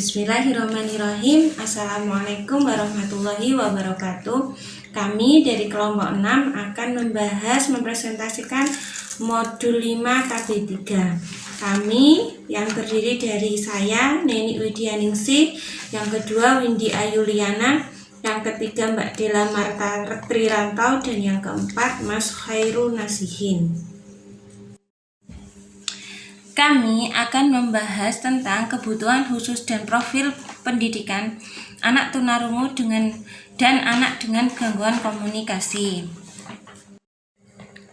Bismillahirrahmanirrahim. Assalamualaikum warahmatullahi wabarakatuh. Kami dari kelompok 6 akan mempresentasikan modul 5 KB3. Kami yang terdiri dari saya, Neni Widyaningsih, yang kedua Windy Ayuliana, yang ketiga Mbak Dela Marta Trirantau, dan yang keempat Mas Khairul Nasihin. Kami akan membahas tentang kebutuhan khusus dan profil pendidikan anak tunarungu dan anak dengan gangguan komunikasi.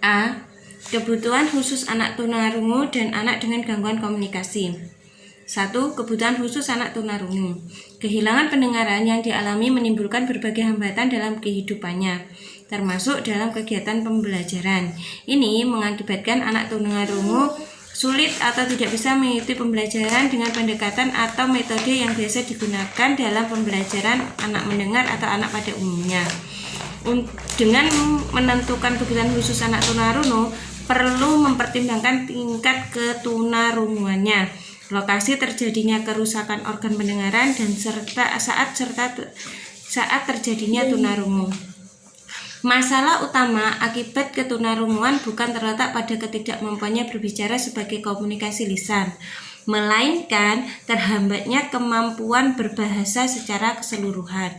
A. Kebutuhan khusus anak tunarungu dan anak dengan gangguan komunikasi. 1. Kebutuhan khusus anak tunarungu. Kehilangan pendengaran yang dialami menimbulkan berbagai hambatan dalam kehidupannya, termasuk dalam kegiatan pembelajaran. Ini mengakibatkan anak tunarungu sulit atau tidak bisa mengikuti pembelajaran dengan pendekatan atau metode yang biasa digunakan dalam pembelajaran anak mendengar atau anak pada umumnya. Dengan menentukan kebutuhan khusus anak tunarungu, perlu mempertimbangkan tingkat ketunarunguannya, lokasi terjadinya kerusakan organ pendengaran, dan saat terjadinya tunarungu. Masalah utama akibat ketunarunguan bukan terletak pada ketidakmampuannya berbicara sebagai komunikasi lisan, melainkan terhambatnya kemampuan berbahasa secara keseluruhan.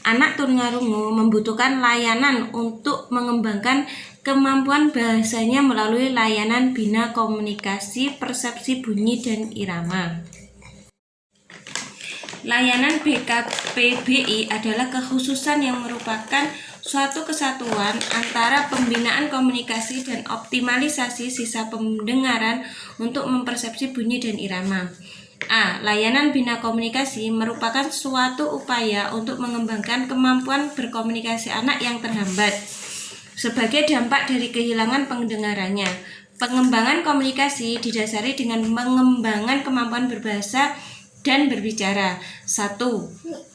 Anak tunarungu membutuhkan layanan untuk mengembangkan kemampuan bahasanya melalui layanan bina komunikasi, persepsi bunyi, dan irama. Layanan BKPBI adalah kekhususan yang merupakan suatu kesatuan antara pembinaan komunikasi dan optimalisasi sisa pendengaran untuk mempersepsi bunyi dan irama. A. Layanan bina komunikasi merupakan suatu upaya untuk mengembangkan kemampuan berkomunikasi anak yang terhambat sebagai dampak dari kehilangan pendengarannya. Pengembangan komunikasi didasari dengan pengembangan kemampuan berbahasa dan berbicara. 1.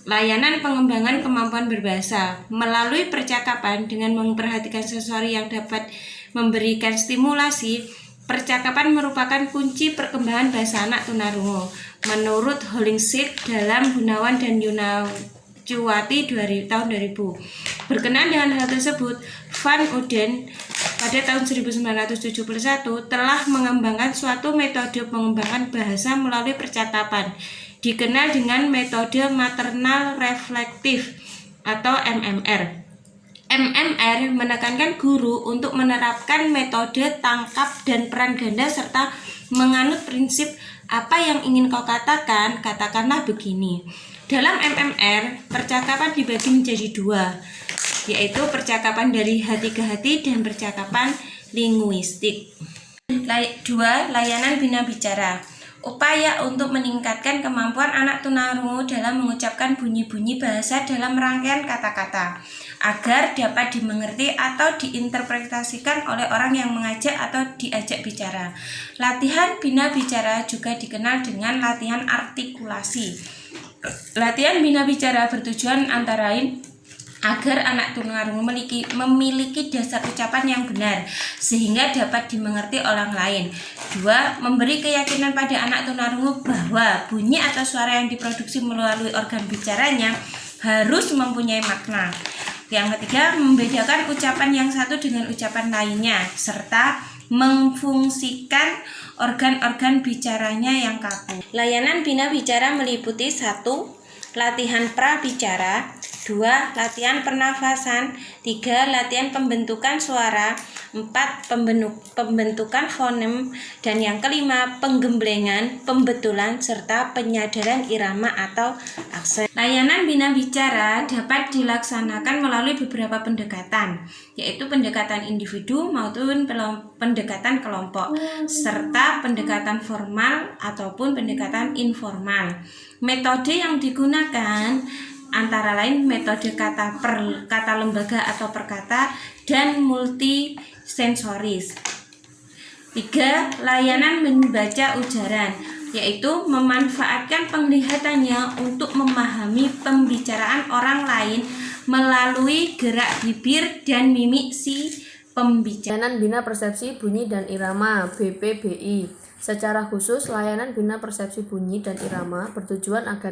Layanan pengembangan kemampuan berbahasa melalui percakapan dengan memperhatikan sensori yang dapat memberikan stimulasi. Percakapan merupakan kunci perkembangan bahasa anak tunarungu menurut Hollingshead dalam Gunawan dan Yunaciwati tahun 2000. Berkenaan dengan hal tersebut, Van Uden pada tahun 1971 telah mengembangkan suatu metode pengembangan bahasa melalui percakapan, dikenal dengan metode maternal reflektif atau MMR. MMR menekankan guru untuk menerapkan metode tangkap dan peran ganda serta menganut prinsip apa yang ingin kau katakan, katakanlah begini. Dalam MMR, percakapan dibagi menjadi dua, yaitu percakapan dari hati ke hati dan percakapan linguistik. 2. Layanan bina bicara. Upaya untuk meningkatkan kemampuan anak tunarungu dalam mengucapkan bunyi-bunyi bahasa dalam rangkaian kata-kata agar dapat dimengerti atau diinterpretasikan oleh orang yang mengajak atau diajak bicara. Latihan bina bicara juga dikenal dengan latihan artikulasi. Latihan bina bicara bertujuan antara lain agar anak tunarungu memiliki dasar ucapan yang benar sehingga dapat dimengerti orang lain. 2. Memberi keyakinan pada anak tunarungu bahwa bunyi atau suara yang diproduksi melalui organ bicaranya harus mempunyai makna. Yang ketiga, membedakan ucapan yang satu dengan ucapan lainnya serta memfungsikan organ-organ bicaranya yang kaku. Layanan bina bicara meliputi 1. Latihan prabicara, 2. Latihan pernafasan, 3. Latihan pembentukan suara, 4. Pembentukan fonem, dan yang kelima penggemblengan, pembetulan, serta penyadaran irama atau aksen. Layanan bina bicara dapat dilaksanakan melalui beberapa pendekatan, yaitu pendekatan individu maupun pendekatan kelompok, serta pendekatan formal ataupun pendekatan informal. Metode yang digunakan antara lain metode kata lembaga atau perkata dan multisensoris. 3. Layanan membaca ujaran, yaitu memanfaatkan penglihatannya untuk memahami pembicaraan orang lain melalui gerak bibir dan mimik si pembicara. Layanan bina persepsi bunyi dan irama BPBI. Secara khusus, layanan bina persepsi bunyi dan irama bertujuan agar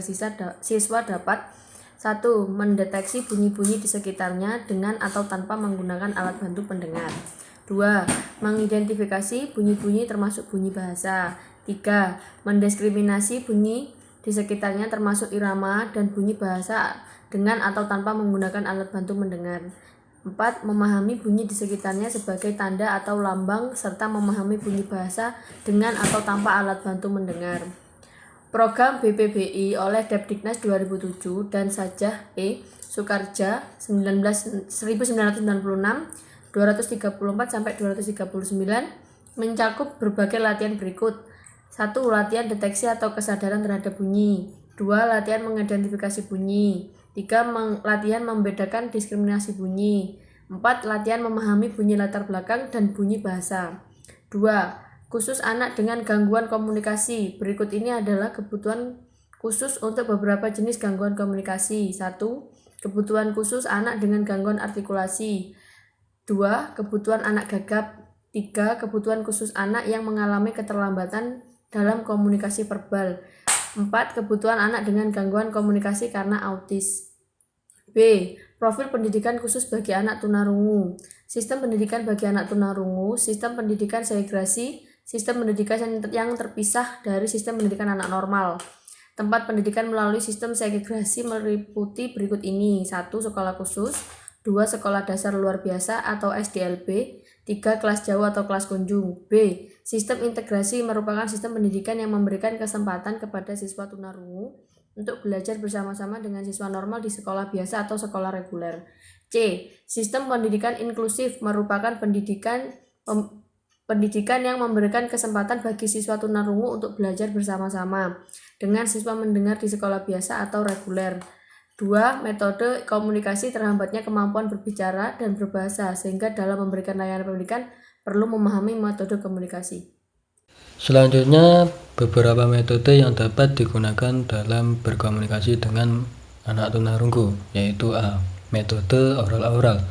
siswa dapat 1. Mendeteksi bunyi-bunyi di sekitarnya dengan atau tanpa menggunakan alat bantu pendengar. 2. Mengidentifikasi bunyi-bunyi termasuk bunyi bahasa. 3. Mendiskriminasi bunyi di sekitarnya termasuk irama dan bunyi bahasa dengan atau tanpa menggunakan alat bantu mendengar. 4. Memahami bunyi di sekitarnya sebagai tanda atau lambang serta memahami bunyi bahasa dengan atau tanpa alat bantu mendengar. Program BPBI oleh Depdiknas 2007 dan Sajah E. Sukarja 1996 234 sampai 239 mencakup berbagai latihan berikut. 1. Latihan deteksi atau kesadaran terhadap bunyi. 2. Latihan mengidentifikasi bunyi. 3. Latihan membedakan diskriminasi bunyi. 4. Latihan memahami bunyi latar belakang dan bunyi bahasa. 2. Khusus anak dengan gangguan komunikasi. Berikut ini adalah kebutuhan khusus untuk beberapa jenis gangguan komunikasi. 1. Kebutuhan khusus anak dengan gangguan artikulasi. 2. Kebutuhan anak gagap. 3. Kebutuhan khusus anak yang mengalami keterlambatan dalam komunikasi verbal. 4. Kebutuhan anak dengan gangguan komunikasi karena autis. B. Profil pendidikan khusus bagi anak tunarungu. Sistem pendidikan bagi anak tunarungu, sistem pendidikan segresi, sistem pendidikan yang terpisah dari sistem pendidikan anak normal. Tempat pendidikan melalui sistem segresi meliputi berikut ini. 1. Sekolah khusus. 2. Sekolah dasar luar biasa atau SDLB. 3. Kelas jauh atau kelas kunjung. B. Sistem integrasi merupakan sistem pendidikan yang memberikan kesempatan kepada siswa tunarungu untuk belajar bersama-sama dengan siswa normal di sekolah biasa atau sekolah reguler. C. Sistem pendidikan inklusif merupakan pendidikan yang memberikan kesempatan bagi siswa tunarungu untuk belajar bersama-sama dengan siswa mendengar di sekolah biasa atau reguler. 2. Metode komunikasi terhambatnya kemampuan berbicara dan berbahasa, sehingga dalam memberikan layanan pendidikan perlu memahami metode komunikasi. Selanjutnya, beberapa metode yang dapat digunakan dalam berkomunikasi dengan anak tunarungu, yaitu A. Metode oral-oral.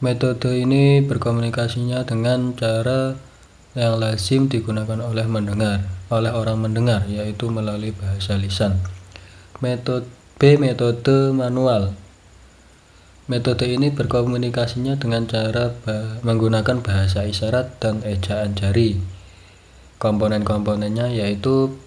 Metode ini berkomunikasinya dengan cara yang lazim digunakan oleh orang mendengar, yaitu melalui bahasa lisan. Metode manual. Metode ini berkomunikasinya dengan cara menggunakan bahasa isyarat dan ejaan jari. Komponen-komponennya yaitu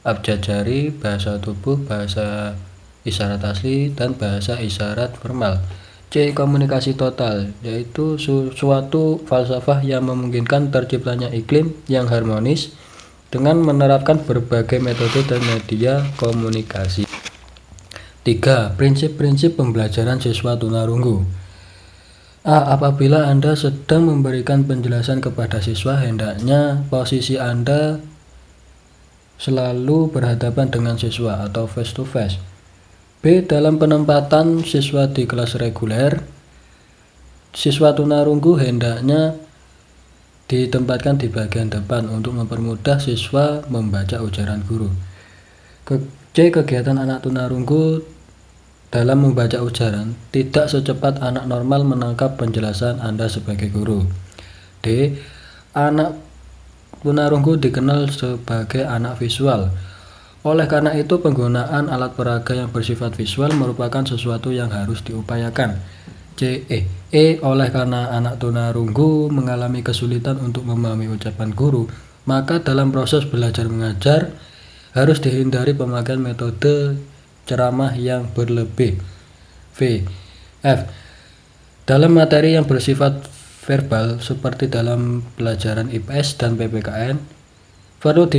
abjad jari, bahasa tubuh, bahasa isyarat asli, dan bahasa isyarat formal. C. Komunikasi total, yaitu suatu falsafah yang memungkinkan terciptanya iklim yang harmonis dengan menerapkan berbagai metode dan media komunikasi. 3. Prinsip-prinsip pembelajaran siswa tunarungu. A. Apabila Anda sedang memberikan penjelasan kepada siswa, hendaknya posisi Anda selalu berhadapan dengan siswa atau face to face. B. Dalam penempatan siswa di kelas reguler, siswa tunarungu hendaknya ditempatkan di bagian depan untuk mempermudah siswa membaca ujaran guru. C. Kegiatan anak tunarungu dalam membaca ujaran tidak secepat anak normal menangkap penjelasan Anda sebagai guru. D. Anak tunarungu dikenal sebagai anak visual. Oleh karena itu, penggunaan alat peraga yang bersifat visual merupakan sesuatu yang harus diupayakan. C. Oleh karena anak tunarungu mengalami kesulitan untuk memahami ucapan guru, maka dalam proses belajar mengajar harus dihindari pemakaian metode ceramah yang berlebih. F. Dalam materi yang bersifat verbal seperti dalam pelajaran IPS dan PPKN perlu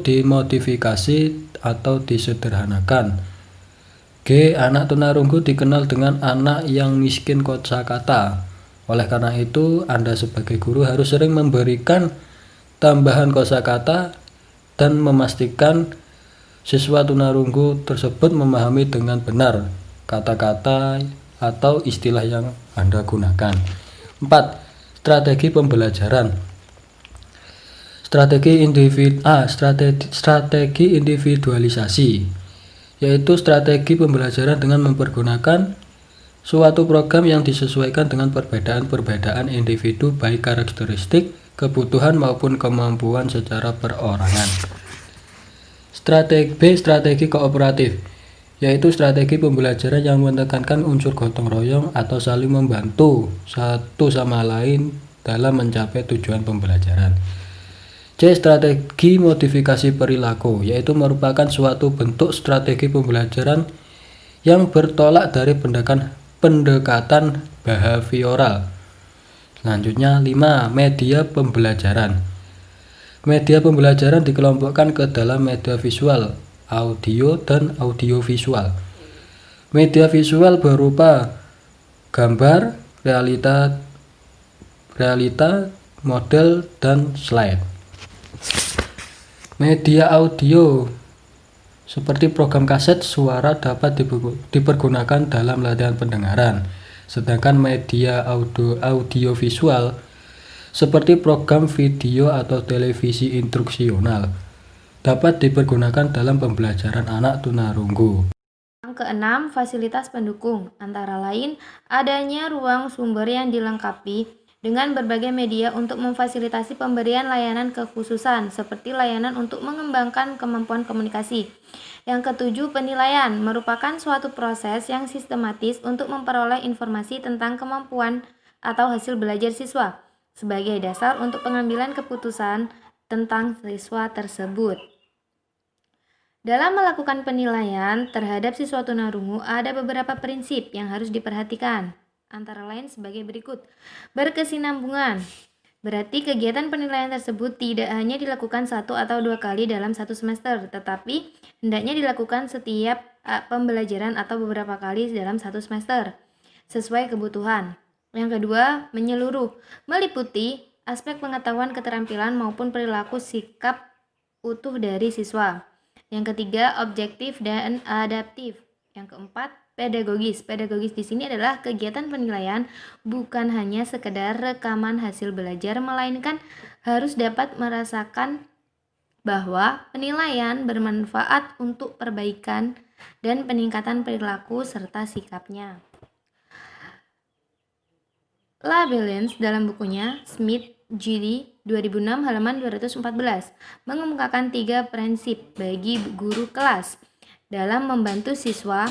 dimodifikasi atau disederhanakan. G. Anak tunarungu dikenal dengan anak yang miskin kosakata. Oleh karena itu, Anda sebagai guru harus sering memberikan tambahan kosakata dan memastikan siswa tunarungu tersebut memahami dengan benar kata-kata atau istilah yang Anda gunakan. 4. Strategi pembelajaran. Strategi individualisasi, yaitu strategi pembelajaran dengan mempergunakan suatu program yang disesuaikan dengan perbedaan-perbedaan individu baik karakteristik, kebutuhan maupun kemampuan secara perorangan. Strategi kooperatif, yaitu strategi pembelajaran yang menekankan unsur gotong royong atau saling membantu satu sama lain dalam mencapai tujuan pembelajaran. C. Strategi modifikasi perilaku, yaitu merupakan suatu bentuk strategi pembelajaran yang bertolak dari pendekatan behavioral. Selanjutnya 5. Media pembelajaran. Media pembelajaran dikelompokkan ke dalam media visual, audio, dan audiovisual. Media visual berupa gambar, realita, model, dan slide. Media audio seperti program kaset suara dapat dipergunakan dalam latihan pendengaran. Sedangkan media audiovisual seperti program video atau televisi instruksional dapat dipergunakan dalam pembelajaran anak tunarunggu. Yang keenam, fasilitas pendukung, antara lain adanya ruang sumber yang dilengkapi dengan berbagai media untuk memfasilitasi pemberian layanan kekhususan seperti layanan untuk mengembangkan kemampuan komunikasi. Yang ketujuh, penilaian merupakan suatu proses yang sistematis untuk memperoleh informasi tentang kemampuan atau hasil belajar siswa sebagai dasar untuk pengambilan keputusan tentang siswa tersebut. Dalam melakukan penilaian terhadap siswa tunarungu ada beberapa prinsip yang harus diperhatikan, antara lain sebagai berikut. Berkesinambungan, berarti kegiatan penilaian tersebut tidak hanya dilakukan 1 atau 2 kali dalam satu semester, tetapi hendaknya dilakukan setiap pembelajaran atau beberapa kali dalam satu semester, sesuai kebutuhan. Yang kedua, menyeluruh, meliputi aspek pengetahuan, keterampilan, maupun perilaku sikap utuh dari siswa. Yang ketiga, objektif dan adaptif. Yang keempat, pedagogis. Pedagogis di sini adalah kegiatan penilaian bukan hanya sekedar rekaman hasil belajar, melainkan harus dapat merasakan bahwa penilaian bermanfaat untuk perbaikan dan peningkatan perilaku serta sikapnya. LaBalance dalam bukunya Smith G. 2006 halaman 214 mengemukakan 3 prinsip bagi guru kelas dalam membantu siswa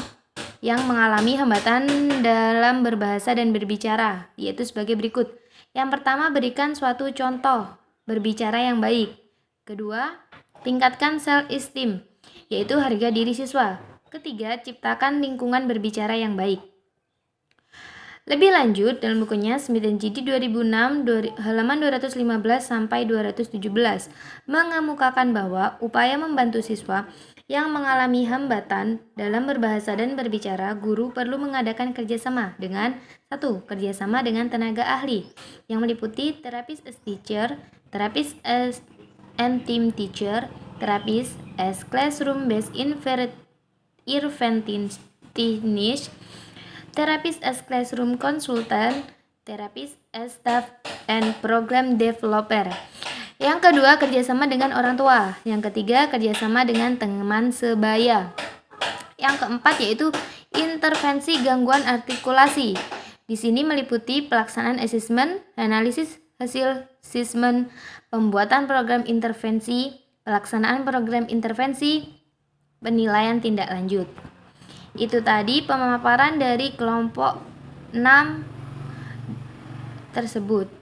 yang mengalami hambatan dalam berbahasa dan berbicara, yaitu sebagai berikut. Yang pertama, berikan suatu contoh berbicara yang baik. Kedua, tingkatkan self-esteem, yaitu harga diri siswa. Ketiga, ciptakan lingkungan berbicara yang baik. Lebih lanjut, dalam bukunya Smith and G. 2006 halaman 215 sampai 217 mengemukakan bahwa upaya membantu siswa yang mengalami hambatan dalam berbahasa dan berbicara, guru perlu mengadakan kerjasama dengan 1. Kerjasama dengan tenaga ahli yang meliputi therapist as teacher, therapist as and team teacher, therapist as classroom-based interventionist, therapist as classroom consultant, therapist as staff and program developer. Yang kedua, kerjasama dengan orang tua. Yang ketiga, kerjasama dengan teman sebaya. Yang keempat yaitu intervensi gangguan artikulasi. Di sini meliputi pelaksanaan asesmen, analisis hasil asesmen, pembuatan program intervensi, pelaksanaan program intervensi, penilaian tindak lanjut. Itu tadi pemaparan dari kelompok 6 tersebut.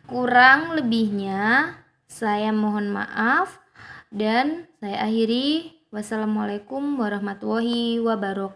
Kurang lebihnya saya mohon maaf dan saya akhiri. Wassalamualaikum warahmatullahi wabarakatuh.